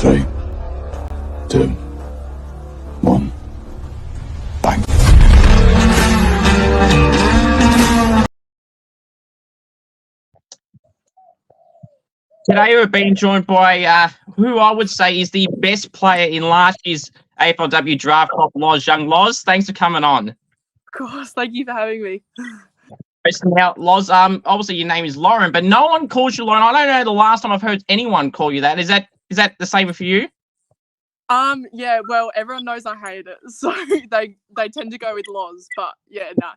3, 2, 1, bang. Today we're being joined by who I would say is the best player in last year's AFLW draft, Loz Young. Loz, thanks for coming on. Of course, thank you for having me. Now, Loz, obviously your name is Lauren, but no one calls you Lauren. I don't know the last time I've heard anyone call you that. Is that the same for you? Yeah, well, everyone knows I hate it, so they tend to go with Loz, but yeah, no.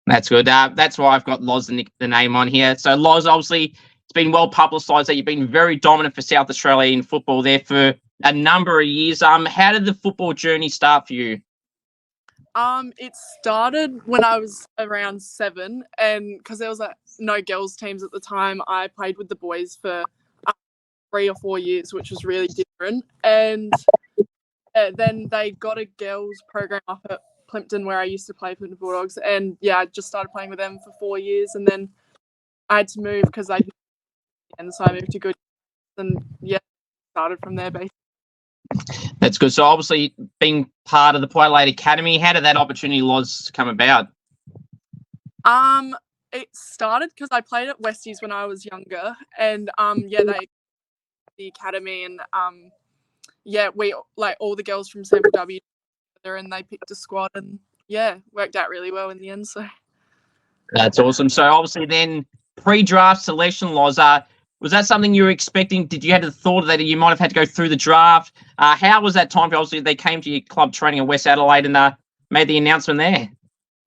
That's good. That's why I've got Loz the name on here. So Loz, obviously, it's been well publicised that you've been very dominant for South Australia in football there for a number of years. How did the football journey start for you? It started when I was around 7, and because there was no girls teams at the time, I played with the boys for 3 or 4 years, which was really different. And then they got a girls program up at Plimpton where I used to play for the Bulldogs, and yeah, I just started playing with them for 4 years, and then I had to move because and so I moved to Good, and yeah, started from there basically. That's good. So obviously being part of the Port Adelaide Academy, how did that opportunity, Loz, come about? It started because I played at Westies when I was younger, and yeah, they the academy, and yeah, we all the girls from SANFLW together, and they picked a squad, and yeah, worked out really well in the end. So that's awesome. So obviously then pre-draft selection, Loz, was that something you were expecting? Did you have the thought that you might have had to go through the draft? How was that time? Obviously, they came to your club training in West Adelaide and made the announcement there.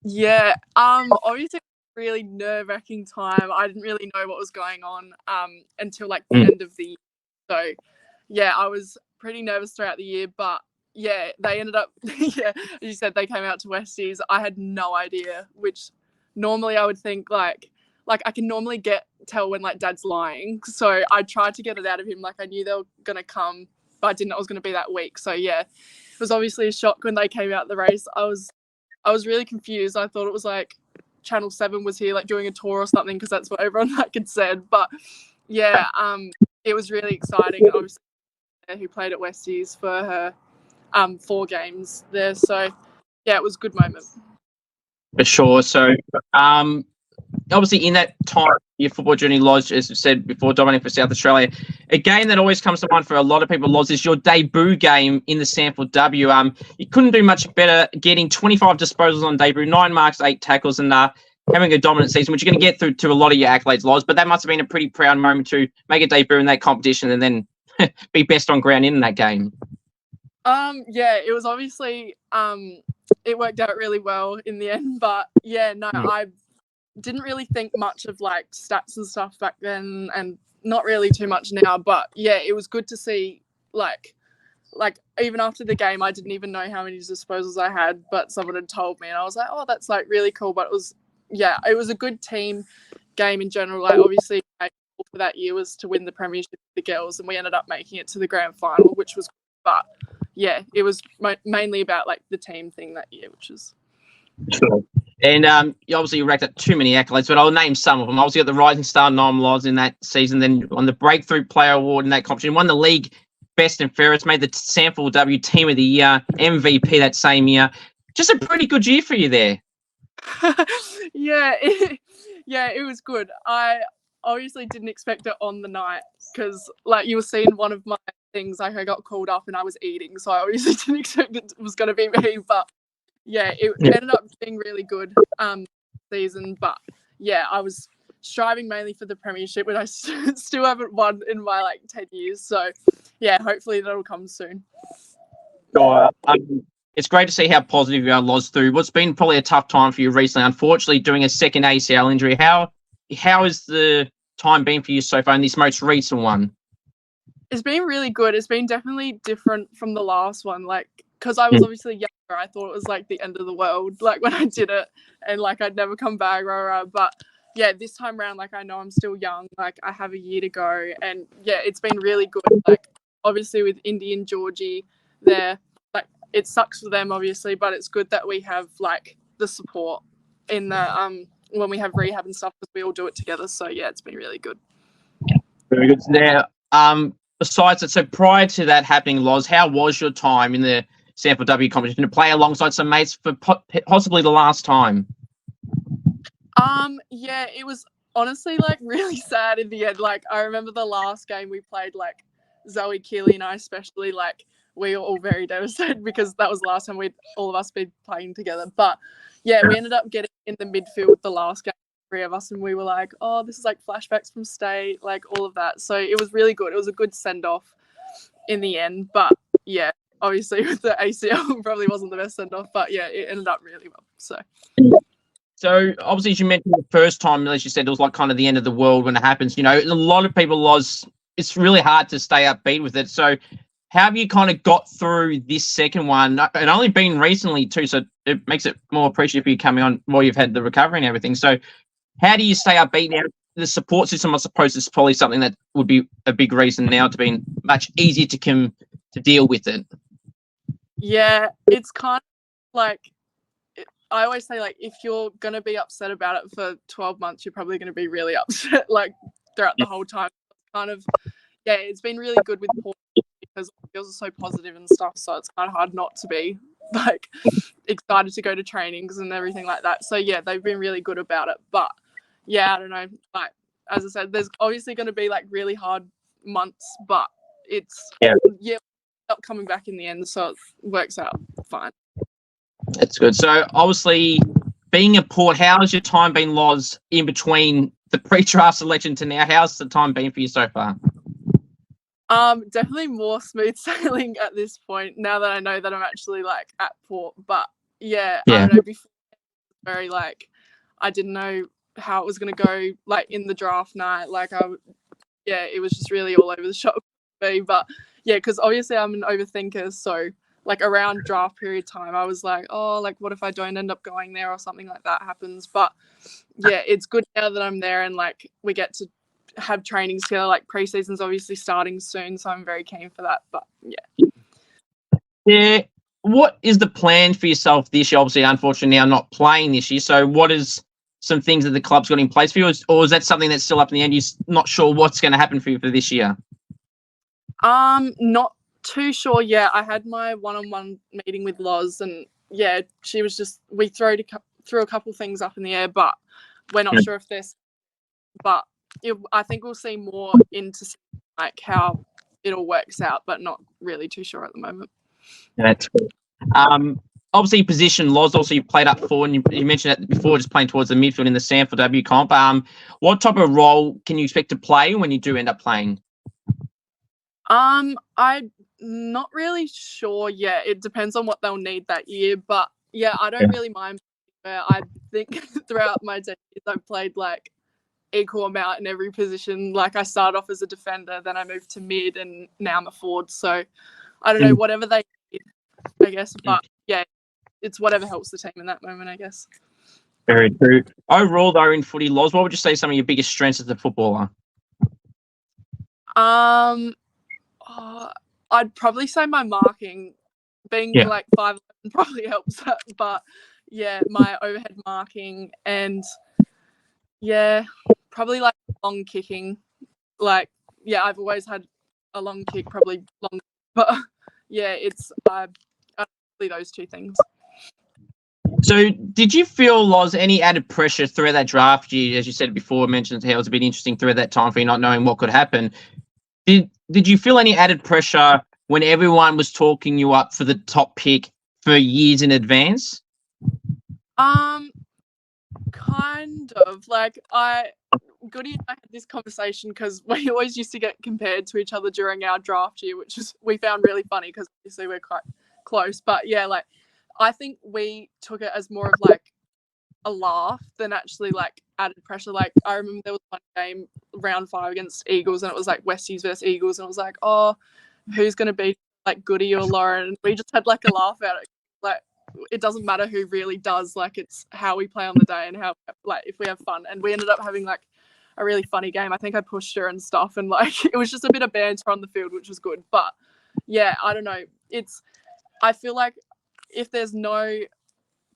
Yeah, obviously, really nerve-wracking time. I didn't really know what was going on until like the end of the year. So yeah, I was pretty nervous throughout the year, but yeah, they ended up, yeah, as you said, they came out to Westies. I had no idea, which normally I would think like I can normally tell when like Dad's lying. So I tried to get it out of him. Like I knew they were going to come, but I didn't know it was going to be that week. So yeah, it was obviously a shock when they came out the race. I was really confused. I thought it was like Channel 7 was here like doing a tour or something, because that's what everyone like had said. But yeah, it was really exciting. And obviously who played at Westies for her 4 games there. So yeah, it was a good moment. For sure. So obviously in that time, your football journey, Loz, as you said before, dominating for South Australia, a game that always comes to mind for a lot of people, Loz, is your debut game in the SANFLW. You couldn't do much better, getting 25 disposals on debut, 9 marks, 8 tackles, and having a dominant season, which you're going to get through to a lot of your accolades, Loz. But that must have been a pretty proud moment to make a debut in that competition and then be best on ground in that game. Yeah, it was obviously it worked out really well in the end, but yeah, no, I didn't really think much of like stats and stuff back then, and not really too much now. But yeah, it was good to see like even after the game, I didn't even know how many disposals I had, but someone had told me, and I was like, oh, that's like really cool. But it was a good team game in general. Like obviously my goal for that year was to win the premiership with the girls, and we ended up making it to the grand final, which was good. But yeah, it was mainly about like the team thing that year, which is sure. And you obviously racked up too many accolades, but I'll name some of them. Obviously got the Rising Star Nom Loz in that season, then on the Breakthrough Player Award in that competition, won the league best and fairest, made the SANFLW Team of the Year, MVP that same year. Just a pretty good year for you there. Yeah, it was good. I obviously didn't expect it on the night, because like you were seeing one of my things, like I got called up and I was eating, so I obviously didn't expect it was going to be me, but yeah, it ended up being really good season. But yeah, I was striving mainly for the premiership, but I still haven't won in my like 10 years. So yeah, hopefully that'll come soon. It's great to see how positive you are, Loz, through what's been probably a tough time for you recently. Unfortunately, doing a second ACL injury. How has the time been for you so far in this most recent one? It's been really good. It's been definitely different from the last one. Like, because I was obviously younger, I thought it was like the end of the world, like when I did it, and like I'd never come back, but yeah, this time around, like I know I'm still young, like I have a year to go, and yeah, it's been really good. Like obviously with Indy and Georgie there, like it sucks for them obviously, but it's good that we have like the support in the when we have rehab and stuff, because we all do it together. So yeah, it's been really good. Very good. Now, besides it, so prior to that happening, Loz, how was your time in the SANFLW competition to play alongside some mates for possibly the last time? Yeah, it was honestly like really sad in the end. Like I remember the last game we played, like Zoe, Keely and I especially, like we were all very devastated because that was the last time all of us been playing together. But yeah, we ended up getting in the midfield the last game, 3 of us, and we were like, oh, this is like flashbacks from state, like all of that. So it was really good. It was a good send off in the end. But yeah, obviously with the ACL probably wasn't the best send off, but yeah, it ended up really well. So obviously, as you mentioned the first time, as you said, it was like kind of the end of the world when it happens. You know, a lot of people, Loz, it's really hard to stay upbeat with it. So how have you kind of got through this second one? And only been recently too, so it makes it more appreciative for you coming on while you've had the recovery and everything. So how do you stay upbeat now? The support system, I suppose, is probably something that would be a big reason now to be much easier to deal with it. Yeah, it's kind of like, I always say, like, if you're going to be upset about it for 12 months, you're probably going to be really upset, like, throughout the whole time. Kind of, yeah, it's been really good with Port because girls are so positive and stuff, so it's kind of hard not to be, like, excited to go to trainings and everything like that. So, yeah, they've been really good about it. But, yeah, I don't know. Like, as I said, there's obviously going to be, like, really hard months, but it's, not coming back in the end, so it works out fine. That's good. So obviously, being a Port, how has your time been, Loz, in between the pre-draft selection to now? How's the time been for you so far? Definitely more smooth sailing at this point now that I know that I'm actually like at Port. But yeah. I don't know. Before, very like, I didn't know how it was gonna go. Like in the draft night, like it was just really all over the shop for me. But yeah, because obviously I'm an overthinker, so. Like around draft period time, I was like, oh, like what if I don't end up going there or something like that happens? But yeah, it's good now that I'm there and like we get to have trainings together. Like preseason's obviously starting soon, so I'm very keen for that. But yeah. What is the plan for yourself this year? Obviously, unfortunately, now not playing this year. So, what is some things that the club's got in place for you, or is that something that's still up in the end? You're not sure what's going to happen for you for this year? Not too sure yet. I had my one-on-one meeting with Loz, and yeah, she was just we threw a couple things up in the air, but we're not sure if there's. But I think we'll see more into like how it all works out, but not really too sure at the moment. That's good. Obviously, position, Loz. Also, you played up forward, and you mentioned that before, just playing towards the midfield in the SANFLW comp. What type of role can you expect to play when you do end up playing? I'm not really sure yet. It depends on what they'll need that year. But yeah, I don't really mind. I think throughout my days, I've played like equal amount in every position. Like I started off as a defender, then I moved to mid, and now I'm a forward. So I don't know, whatever they need, I guess. But yeah, it's whatever helps the team in that moment, I guess. Very true. Overall, though, in footy, Loz, what would you say some of your biggest strengths as a footballer? I'd probably say my marking. Being like 5'11" probably helps that. But yeah, my overhead marking and yeah, probably like long kicking. Like yeah, I've always had a long kick, probably long. But yeah, it's probably those two things. So, did you feel, Loz, any added pressure throughout that draft year? As you said before, mentioned how it was a bit interesting throughout that time for you not knowing what could happen. Did you feel any added pressure when everyone was talking you up for the top pick for years in advance? Kind of. Like Goody and I had this conversation because we always used to get compared to each other during our draft year, which we found really funny because obviously we're quite close. But yeah, like I think we took it as more of like a laugh than actually like added pressure. Like I remember there was one game round 5 against Eagles and it was like Westies versus Eagles and it was like, oh, who's gonna be like Goody or Lauren? And we just had like a laugh at it. Like it doesn't matter who really does, like it's how we play on the day and how like if we have fun. And we ended up having like a really funny game. I think I pushed her and stuff and like it was just a bit of banter on the field, which was good. But yeah, I don't know. I feel like if there's no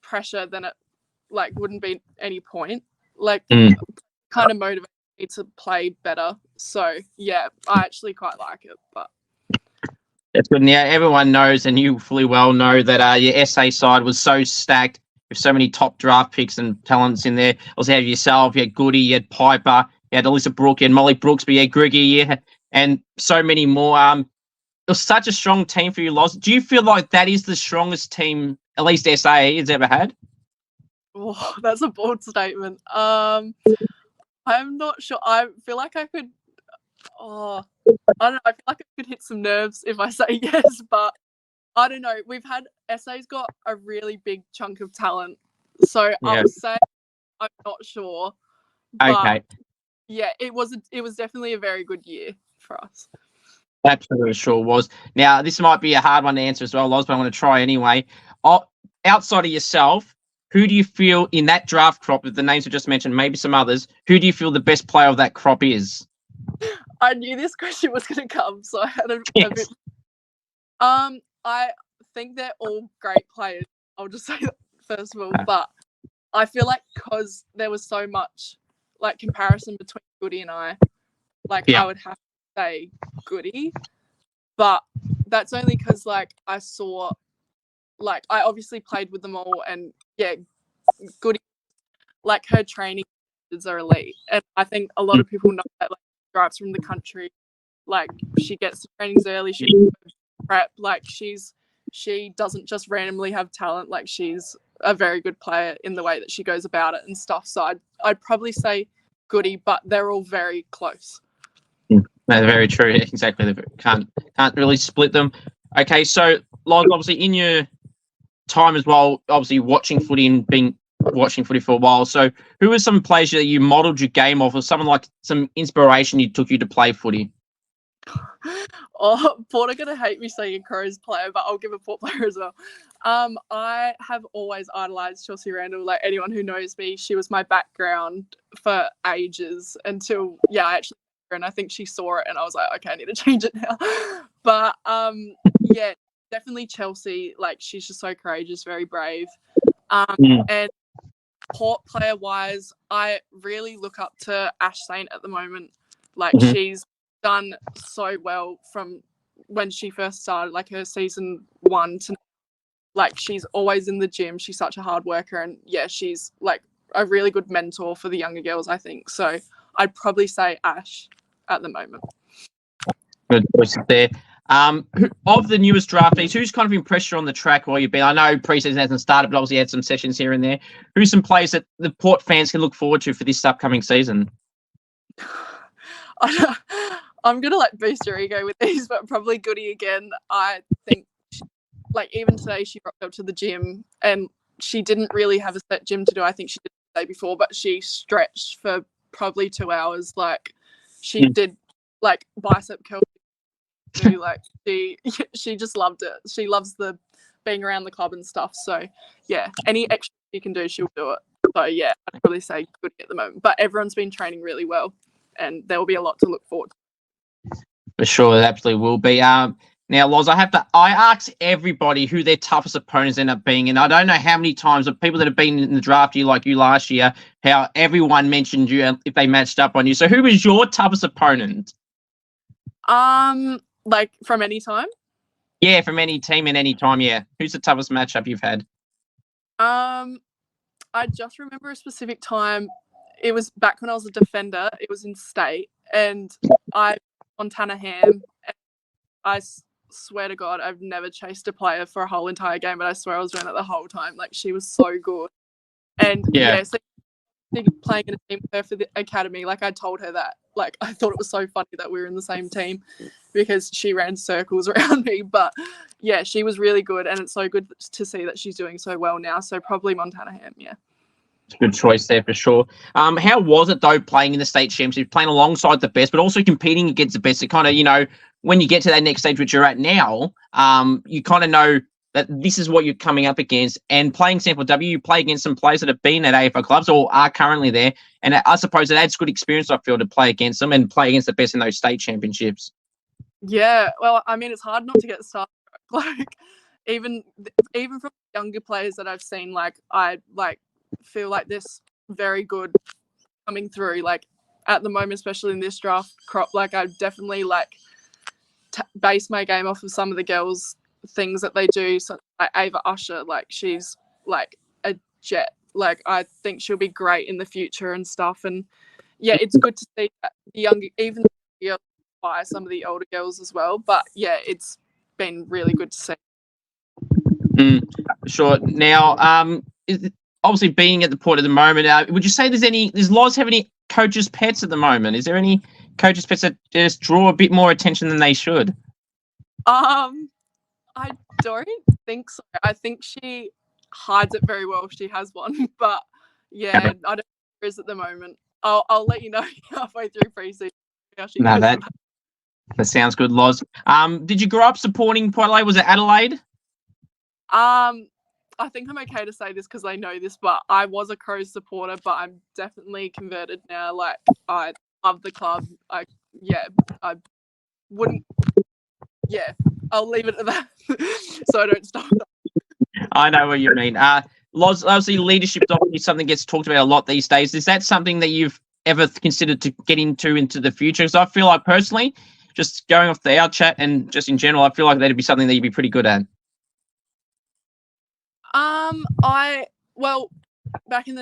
pressure then it like wouldn't be any point. Like kind of motivate me to play better So yeah, I actually quite like it. But That's good. Now everyone knows, and you fully well know that your SA side was so stacked with so many top draft picks and talents in there. Also, you had yourself, you had Goody, you had Piper, you had Alyssa Brooke, you had Molly Brooksby, you had Griggy, and so many more. It was such a strong team for you, Loz. Do you feel like that is the strongest team, at least SA, has ever had? oh, that's a bold statement. I'm not sure. I feel like I could. Oh, I don't know. I feel like I could hit some nerves if I say yes, but I don't know. We've had SA's got a really big chunk of talent, so I'll say I'm not sure. But Okay. yeah, it was definitely a very good year for us. Absolutely sure was. Now, this might be a hard one to answer as well, Loz, but I'm going to try anyway. Outside of yourself, who do you feel in that draft crop, with the names I just mentioned, maybe some others, who do you feel the best player of that crop is? I knew this question was going to come, so I had a bit. I think they're all great players. I'll just say that first of all, but I feel like because there was so much like comparison between Goody and I, I would have to say Goody, but that's only because like I saw, like I obviously played with them all, and yeah, Goody, like her training standards are elite, and I think a lot of people know that. Like, she drives from the country, like she gets to trainings early, she prep, like she doesn't just randomly have talent, like she's a very good player in the way that she goes about it and stuff. So I'd probably say Goody, but they're all very close. No, very true. Exactly. Can't really split them. Okay, so Loz, obviously in your time as well, obviously watching footy and watching footy for a while. So who are some players that you modelled your game off, or someone like some inspiration you took you to play footy? Oh, Port are going to hate me saying a Crows player, but I'll give a Port player as well. I have always idolised Chelsea Randall. Like anyone who knows me, she was my background for ages until, I actually, and I think she saw it and I was like, okay, I need to change it now. But yeah, definitely Chelsea. Like she's just so courageous, very brave. And Port player wise, I really look up to Ash Saint at the moment. Like she's done so well from when she first started, like her season 1 to like she's always in the gym. She's such a hard worker, and yeah, she's like a really good mentor for the younger girls, I think. So I'd probably say Ash at the moment. Good choices there. Of the newest draftees, who's kind of impressed you on the track while you've been? I know preseason hasn't started, but obviously you had some sessions here and there. Who's some players that the Port fans can look forward to for this upcoming season? I'm gonna like boost your ego with these, but probably Goody again. I think, like even today, she rocked up to the gym and she didn't really have a set gym to do. I think she did the day before, but she stretched for probably 2 hours. Like she did like bicep curls. Like she just loved it. She loves the being around the club and stuff. So yeah, any extra she can do, she'll do it. So yeah, I'd probably say Goody at the moment. But everyone's been training really well, and there will be a lot to look forward to. For sure, it absolutely will be. Now, Loz, I ask everybody who their toughest opponents end up being, and I don't know how many times of people that have been in the draft year like you last year, how everyone mentioned you if they matched up on you. So who was your toughest opponent? Like from any time? Yeah, from any team in any time, yeah. Who's the toughest matchup you've had? I just remember a specific time. It was back when I was a defender. It was in state, and Montana Ham. I swear to God, I've never chased a player for a whole entire game, but I swear I was doing it the whole time. Like she was so good, and so playing in a team with her for the academy. Like I told her that. Like I thought it was so funny that we were in the same team because she ran circles around me. But yeah, she was really good, and it's so good to see that she's doing so well now. So probably Montana Ham, yeah. Good choice there for sure. How was it though playing in the state championship, playing alongside the best, but also competing against the best? It kind of, when you get to that next stage, which you're at now, you kind of know that this is what you're coming up against. And playing SANFLW, you play against some players that have been at AFL clubs or are currently there. And I suppose it adds good experience, I feel, to play against them and play against the best in those state championships. Yeah, well, I mean, it's hard not to get started. Like, even from younger players that I've seen, like, I feel like this very good coming through. Like, at the moment, especially in this draft crop, like I definitely like base my game off of some of the girls' things that they do. So like Ava Usher, like she's like a jet. Like I think she'll be great in the future and stuff. And yeah, it's good to see that the younger, even the girls by some of the older girls as well. But yeah, it's been really good to see. Sure. Now, obviously being at the Port at the moment, would you say does Loz have any coaches' pets at the moment? Is there any coaches' pets that just draw a bit more attention than they should? I don't think so. I think she hides it very well if she has one. But yeah, I don't know if there is at the moment. I'll let you know halfway through preseason how she goes. That sounds good, Loz. Did you grow up supporting Port Adelaide? Was it Adelaide? I think I'm okay to say this because I know this, but I was a Crows supporter, but I'm definitely converted now. Like I love the club. I wouldn't. Yeah, I'll leave it at that, so I don't stop. I know what you mean. Loz, obviously leadership is obviously something that gets talked about a lot these days. Is that something that you've ever considered to get into the future? Because I feel like personally, just going off our chat and just in general, I feel like that'd be something that you'd be pretty good at. Back in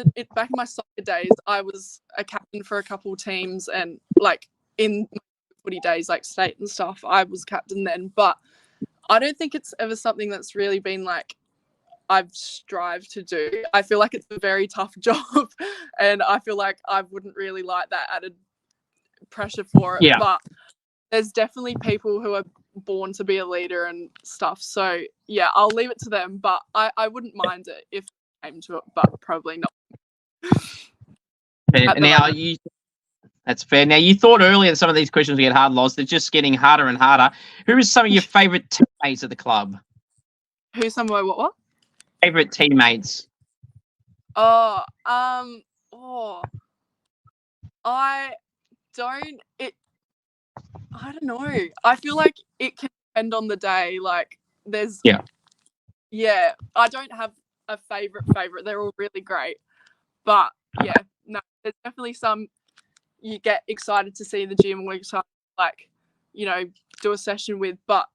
my soccer days, I was a captain for a couple teams, and like in footy days, like state and stuff, I was captain then. But I don't think it's ever something that's really been like I've strived to do. I feel like it's a very tough job, and I feel like I wouldn't really like that added pressure for it. Yeah. But there's definitely people who are born to be a leader and stuff. So yeah, I'll leave it to them. But I wouldn't mind it if it came to it, but probably not. That's fair. Now, you thought earlier that some of these questions would get hard, Loz. They're just getting harder and harder. Who is some of your favourite teammates at the club? Who's some of my what? Favourite teammates? I don't know. I feel like it can depend on the day. Like there's I don't have a favourite. They're all really great. But yeah, no, there's definitely some you get excited to see in the gym or excited like, do a session with, but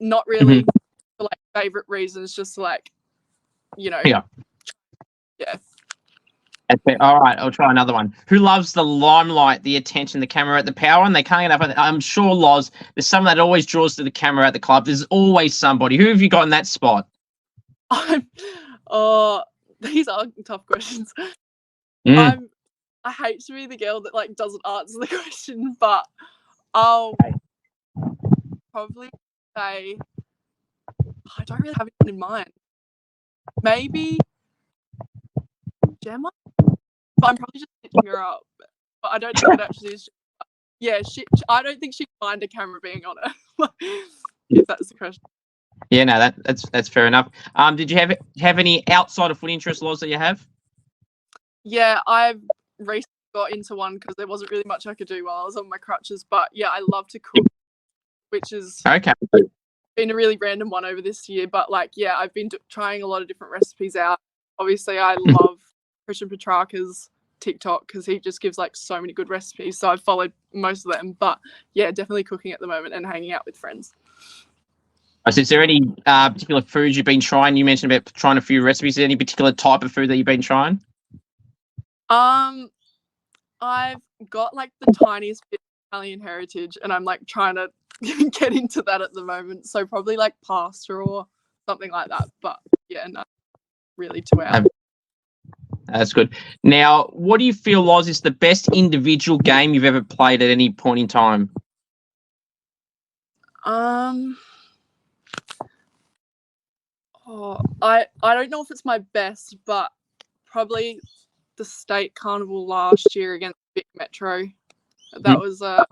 not really for like favourite reasons, just like, Yeah. All right, I'll try another one. Who loves the limelight, the attention, the camera at the power, and they can't get enough? I'm sure, Loz, there's someone that always draws to the camera at the club. There's always somebody. Who have you got in that spot? These are tough questions. I hate to be the girl that like doesn't answer the question, but I'll probably say I don't really have anyone in mind. Maybe Gemma, but I'm probably just stitching her up. But I don't think it actually is. Yeah, I don't think she'd mind a camera being on her. If that's the question. Yeah, no, that's fair enough. Did you have any outside of foot interest, Loz, that you have? Yeah, I've recently got into one because there wasn't really much I could do while I was on my crutches. But yeah, I love to cook, which is been a really random one over this year. But like, yeah, I've been trying a lot of different recipes out. Obviously, I love Christian Petrarca's TikTok because he just gives like so many good recipes. So I've followed most of them. But yeah, definitely cooking at the moment and hanging out with friends. So is there any particular foods you've been trying? You mentioned about trying a few recipes. Is there any particular type of food that you've been trying? I've got like the tiniest bit of Italian heritage, and I'm like trying to get into that at the moment. So probably like pasta or something like that. But yeah, no, really 2 hours. That's good. Now, what do you feel, Loz, is the best individual game you've ever played at any point in time? I don't know if it's my best, but probably the state carnival last year against Vic Metro. That was I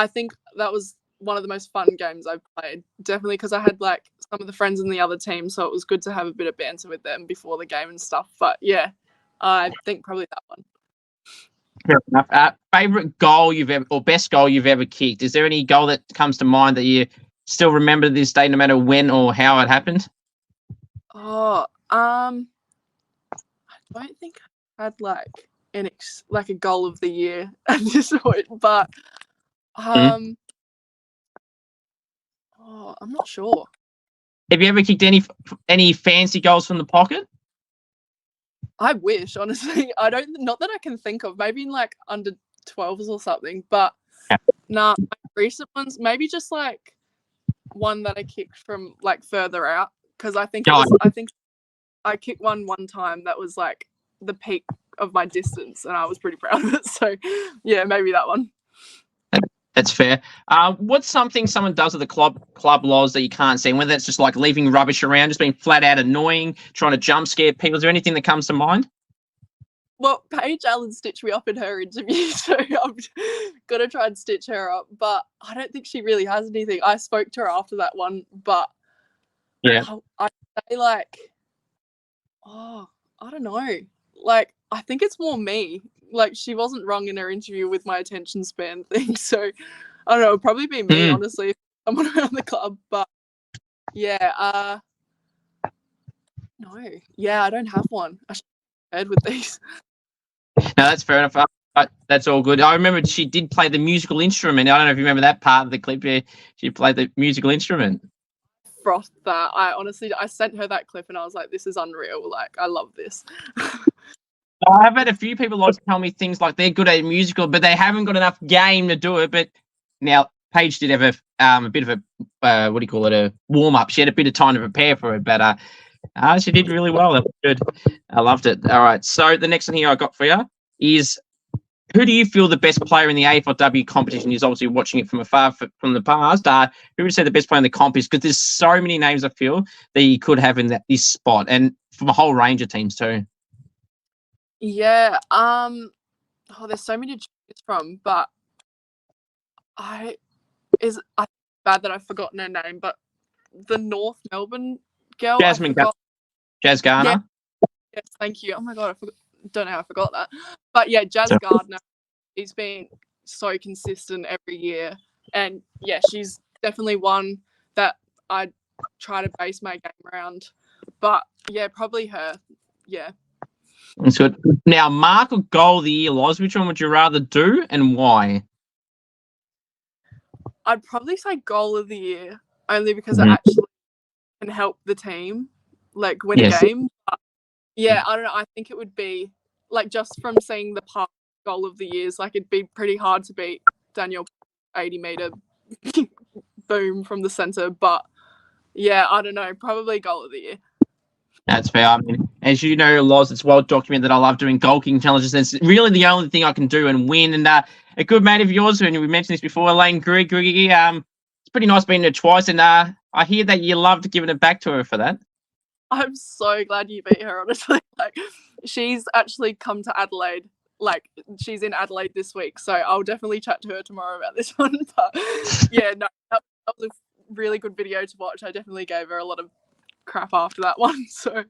think that was one of the most fun games I've played. Definitely because I had like some of the friends in the other team, so it was good to have a bit of banter with them before the game and stuff. But yeah, I think probably that one. Fair enough. Favorite goal you've ever, or best goal you've ever kicked? Is there any goal that comes to mind that you still remember to this day, no matter when or how it happened? I don't think I had like like a goal of the year at this point, but I'm not sure. Have you ever kicked any fancy goals from the pocket? I wish, honestly. Not that I can think of. Maybe in like under 12s or something, but nah, recent ones, maybe just like one that I kicked from like further out, because I think I kicked one time that was like the peak of my distance, and I was pretty proud of it. So yeah, maybe that one. That's fair. What's something someone does at the club Loz, that you can't see? Whether it's just like leaving rubbish around, just being flat out annoying, trying to jump scare people. Is there anything that comes to mind? Well, Paige Allen stitched me up in her interview, so I'm gonna try and stitch her up. But I don't think she really has anything. I spoke to her after that one, but yeah, I'd say like, I don't know. Like, I think it's more me. Like, she wasn't wrong in her interview with my attention span thing. So I don't know. It'd probably be me, honestly, if someone around the club. But yeah, no, yeah, I don't have one. I should be prepared with these. No, that's fair enough. That's all good. I remember she did play the musical instrument. I don't know if you remember that part of the clip where she played the musical instrument. Frothed that. I sent her that clip and I was like, this is unreal. Like, I love this. I've had a few people like to tell me things like they're good at musical, but they haven't got enough game to do it. But now Paige did have a bit of a a warm up. She had a bit of time to prepare for it, but she did really well. That was good. I loved it. All right. So the next one here I got for you is, who do you feel the best player in the AFLW competition is? Obviously watching it from afar from the past. Who would you say the best player in the comp is? Because there's so many names I feel that you could have in this spot, and from a whole range of teams too. Yeah. There's so many to choose from, but it's bad that I've forgotten her name, but the North Melbourne girl. Jazz Garner. Yeah. Yes, thank you. Oh my god, don't know how I forgot that. But yeah, Jazz Gardner. She's been so consistent every year, and yeah, she's definitely one that I try to base my game around. But yeah, probably her. Yeah. That's good. Now, mark or goal of the year, Loz, which one would you rather do and why? I'd probably say goal of the year, only because it actually can help the team, like, win a game. But yeah, I don't know. I think it would be, like, just from seeing the past goal of the years, like, it'd be pretty hard to beat Daniel 80-meter boom from the centre. But yeah, I don't know. Probably goal of the year. That's fair. I mean, as you know, Loz, it's well documented that I love doing goal kicking challenges. It's really the only thing I can do and win. And a good mate of yours, and we mentioned this before, Elaine Griggy, it's pretty nice being there twice. And I hear that you loved giving it back to her for that. I'm so glad you beat her, honestly. Like, she's actually come to Adelaide. Like, she's in Adelaide this week. So I'll definitely chat to her tomorrow about this one. But yeah, no, that was a really good video to watch. I definitely gave her a lot of crap after that one. So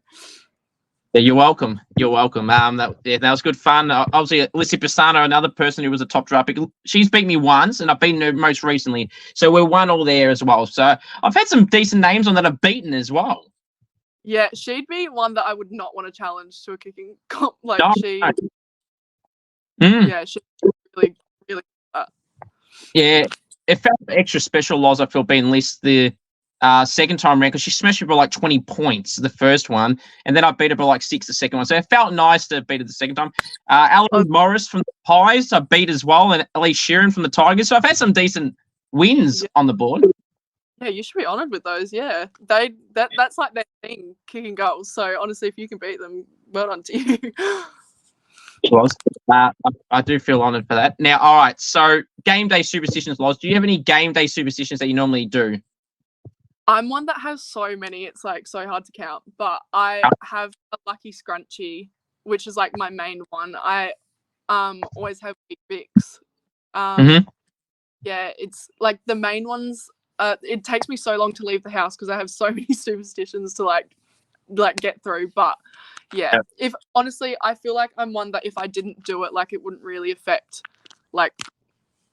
yeah, you're welcome. You're welcome. That was good fun. Obviously, Lissy Pisano, another person who was a top draft pick, she's beat me once, and I've beaten her most recently. So we're 1-1 there as well. So I've had some decent names on that I've beaten as well. Yeah, she'd be one that I would not want to challenge to a kicking comp. Like, yeah, she's really, really good. Yeah, it felt extra special, Loz, I feel, being listed the second time around, because she smashed me by like 20 points the first one, and then I beat her by like 6 the second one. So it felt nice to beat her the second time. Alan Morris from the Pies I beat as well, and Elise Sheeran from the Tigers. So I've had some decent wins on the board. Yeah, you should be honoured with those. Yeah, that's like their thing, kicking goals. So honestly, if you can beat them, well done to you. Loz, I do feel honoured for that. Now, all right. So game day superstitions, Loz. Do you have any game day superstitions that you normally do? I'm one that has so many, it's like so hard to count. But I have a lucky scrunchie, which is like my main one. I always have Bix. Yeah, it's like the main ones. It takes me so long to leave the house because I have so many superstitions to like get through. But yeah, if honestly, I feel like I'm one that if I didn't do it, like, it wouldn't really affect like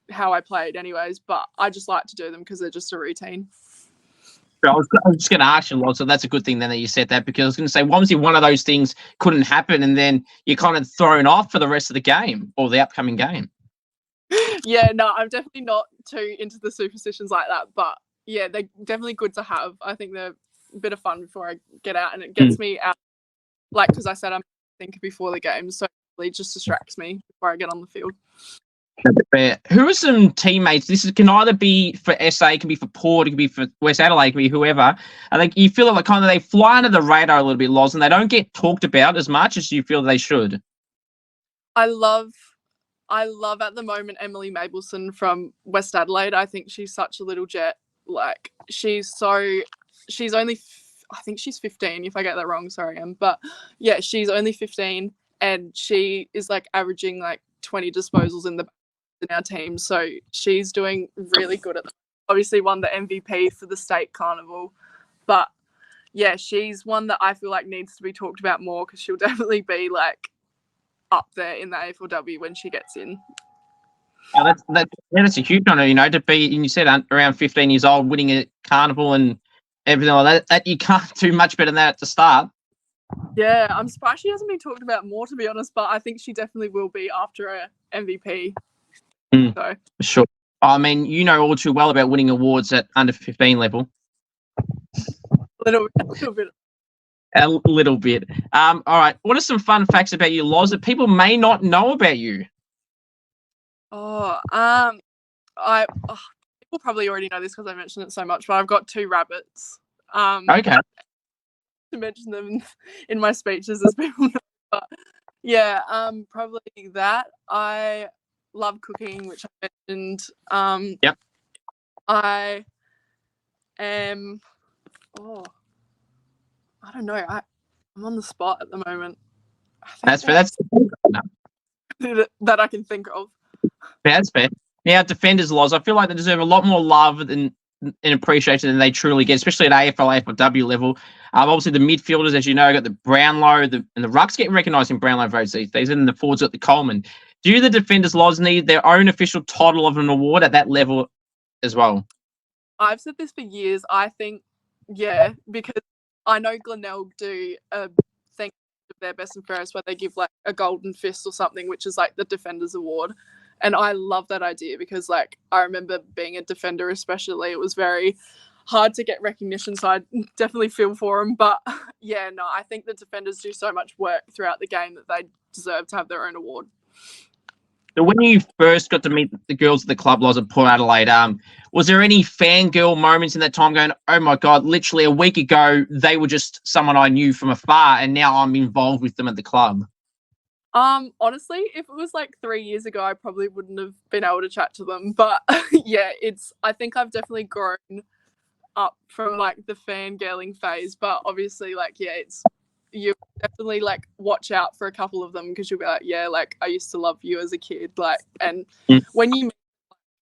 how I played anyways. But I just like to do them because they're just a routine. I was just going to ask you, Loz, so that's a good thing then that you said that, because I was going to say, obviously one of those things couldn't happen and then you're kind of thrown off for the rest of the game or the upcoming game. Yeah, no, I'm definitely not too into the superstitions like that, but yeah, they're definitely good to have. I think they're a bit of fun before I get out, and it gets me out, like, because I said I'm thinking before the game, so it just distracts me before I get on the field. Who are some teammates? Can either be for SA, it can be for Port, it can be for West Adelaide, it can be whoever. I think you feel like kind of they fly under the radar a little bit, Loz, and they don't get talked about as much as you feel they should. I love at the moment Emily Mabelson from West Adelaide. I think she's such a little jet. Like, she's only, I think she's 15, if I get that wrong, sorry, but yeah, she's only 15 and she is like averaging like 20 disposals in our team. So she's doing really good at obviously won the MVP for the state carnival. But yeah, she's one that I feel like needs to be talked about more, because she'll definitely be like up there in the AFLW when she gets in. Oh, that's a huge honor, to be, and you said around 15 years old, winning a carnival and everything like that you can't do much better than that at the start. Yeah, I'm surprised she hasn't been talked about more, to be honest, but I think she definitely will be after a MVP. So. Sure. I mean, you know all too well about winning awards at under 15 level. A little bit. A little bit. All right. What are some fun facts about you, Loz, that people may not know about you? People probably already know this because I mentioned it so much, but I've got 2 rabbits. Okay. To mention them in my speeches, as people know. But yeah, probably that. I love cooking, which I mentioned. Yep. I am. I don't know. I'm on the spot at the moment. That's fair. That's that I can think of. That's fair. Now, defenders, Loz, I feel like they deserve a lot more love and appreciation than they truly get, especially at AFLW level. Obviously, the midfielders, as you know, got the Brownlow, and the rucks getting recognised in Brownlow votes these days, and the forwards at the Coleman. Do the defenders, Loz, need their own official title of an award at that level as well? I've said this for years. I think, yeah, because I know Glenelg do a thing of their best and fairest where they give like a golden fist or something, which is like the defenders award. And I love that idea because, like, I remember being a defender, especially, it was very hard to get recognition. So I definitely feel for them. But yeah, no, I think the defenders do so much work throughout the game that they deserve to have their own award. So when you first got to meet the girls at the club, Loz, at Port Adelaide, was there any fangirl moments in that time going, oh my God, literally a week ago, they were just someone I knew from afar and now I'm involved with them at the club? Honestly, if it was like 3 years ago, I probably wouldn't have been able to chat to them. But yeah, I think I've definitely grown up from like the fangirling phase. But obviously, like, yeah, you definitely like watch out for a couple of them because you'll be like, yeah, like I used to love you as a kid. Like, and when you meet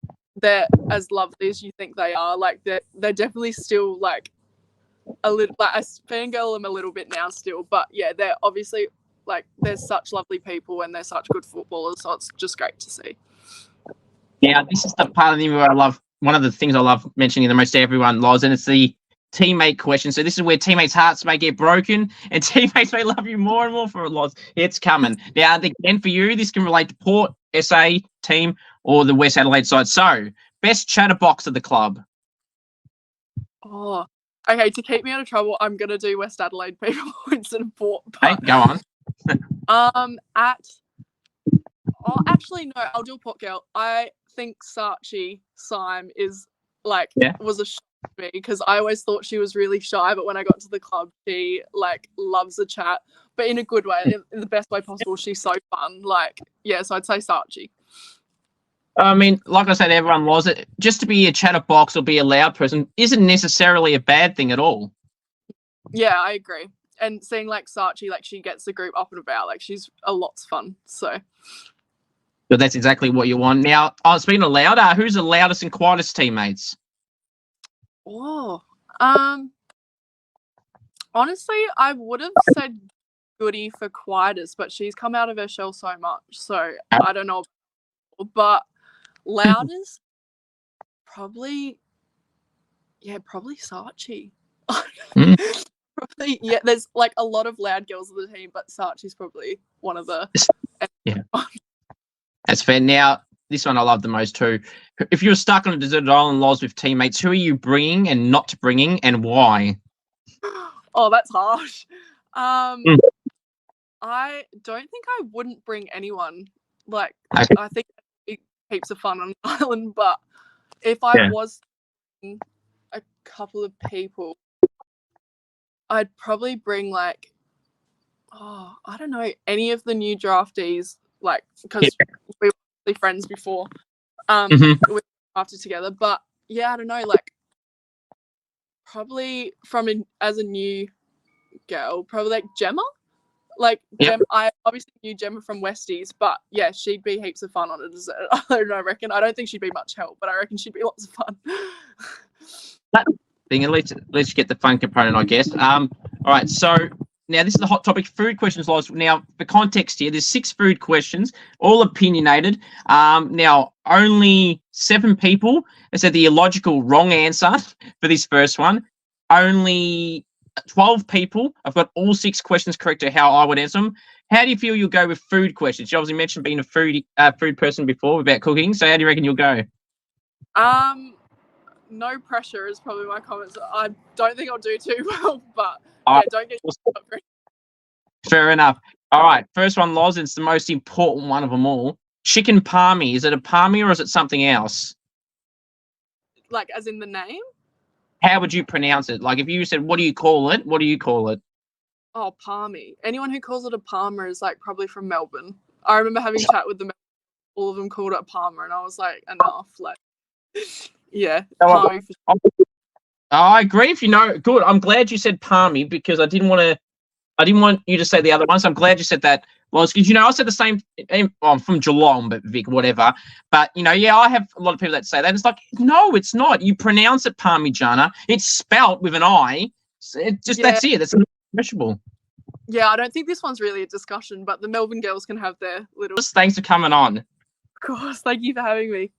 them, they're as lovely as you think they are. Like, they're definitely still like a little, like I fangirl them a little bit now still. But yeah, they're obviously, like, they're such lovely people and they're such good footballers, so it's just great to see. Yeah, this is the part of the where I love, one of the things I love mentioning the most to everyone, Loz, and it's the teammate question. So this is where teammates' hearts may get broken and teammates may love you more and more for it, Loz. It's coming. Now, again, for you, this can relate to Port, SA team, or the West Adelaide side. So, best chatterbox of the club. Oh, okay, to keep me out of trouble, I'm going to do West Adelaide people instead of Port. Hey, go on. Actually, no, I'll do Port Girl. I think Syme is like, was a shock to me because I always thought she was really shy, but when I got to the club, she like loves a chat, but in a good way, in the best way possible. She's so fun. Like, yeah, so I'd say Saatchi. I mean, like I said, everyone was it. Just to be a chatterbox or be a loud person isn't necessarily a bad thing at all. Yeah, I agree. And seeing like Saatchi, like she gets the group up and about, like she's a lot's fun. So that's exactly what you want. Now, speaking of loud, who's the loudest and quietest teammates? Oh, honestly, I would have said Goody for quietest, but she's come out of her shell so much, so I don't know. But loudest, probably, Yeah, probably Saatchi. Mm. Probably, yeah, there's like a lot of loud girls on the team, but Saatchi's probably one of the. Yeah. That's fair. Now, this one I love the most too. If you were stuck on a deserted island, Loz, with teammates, who are you bringing and not bringing, and why? Oh, that's harsh. Mm. I don't think I wouldn't bring anyone. Like, Okay. I think it heaps of fun on an island, but if I was a couple of people, I'd probably bring like, I don't know, any of the new draftees, like, because we were really friends before. We were drafted together, but yeah, I don't know, like, probably as a new girl, probably like Gemma. Like, I obviously knew Gemma from Westies, but yeah, she'd be heaps of fun on a desert island, I reckon. I don't think she'd be much help, but I reckon she'd be lots of fun. That thing, at least you get the fun component, I guess. All right, so now this is the hot topic, food questions, Loz. Now, for context here, there's 6 food questions, all opinionated. Now, only 7 people have said the illogical wrong answer for this first one. Only 12 people. I've got all 6 questions correct to how I would answer them. How do you feel you'll go with food questions? You obviously mentioned being a food person before about cooking. So how do you reckon you'll go? No pressure is probably my comments. I don't think I'll do too well, but yeah, don't get fair enough. All right, first one, Loz. It's the most important one of them all. Chicken palmy. Is it a palmy or is it something else? Like, as in the name? How would you pronounce it? Like, if you said, what do you call it? What do you call it? Oh, palmy. Anyone who calls it a palmer is like probably from Melbourne. I remember having a chat with them. All of them called it a palmer, and I was like, enough. Like, yeah, palmy. I agree. If you know, good. I'm glad you said palmy because I didn't want you to say the other one. So I'm glad you said that. Well, because I said the same. I'm from Geelong, but Vic, whatever. But I have a lot of people that say that. It's like, no, it's not. You pronounce it Parmigiana. It's spelt with an I. That's it. That's unmeasurable. Yeah, I don't think this one's really a discussion, but the Melbourne girls can have their little. Thanks for coming on. Of course, thank you for having me.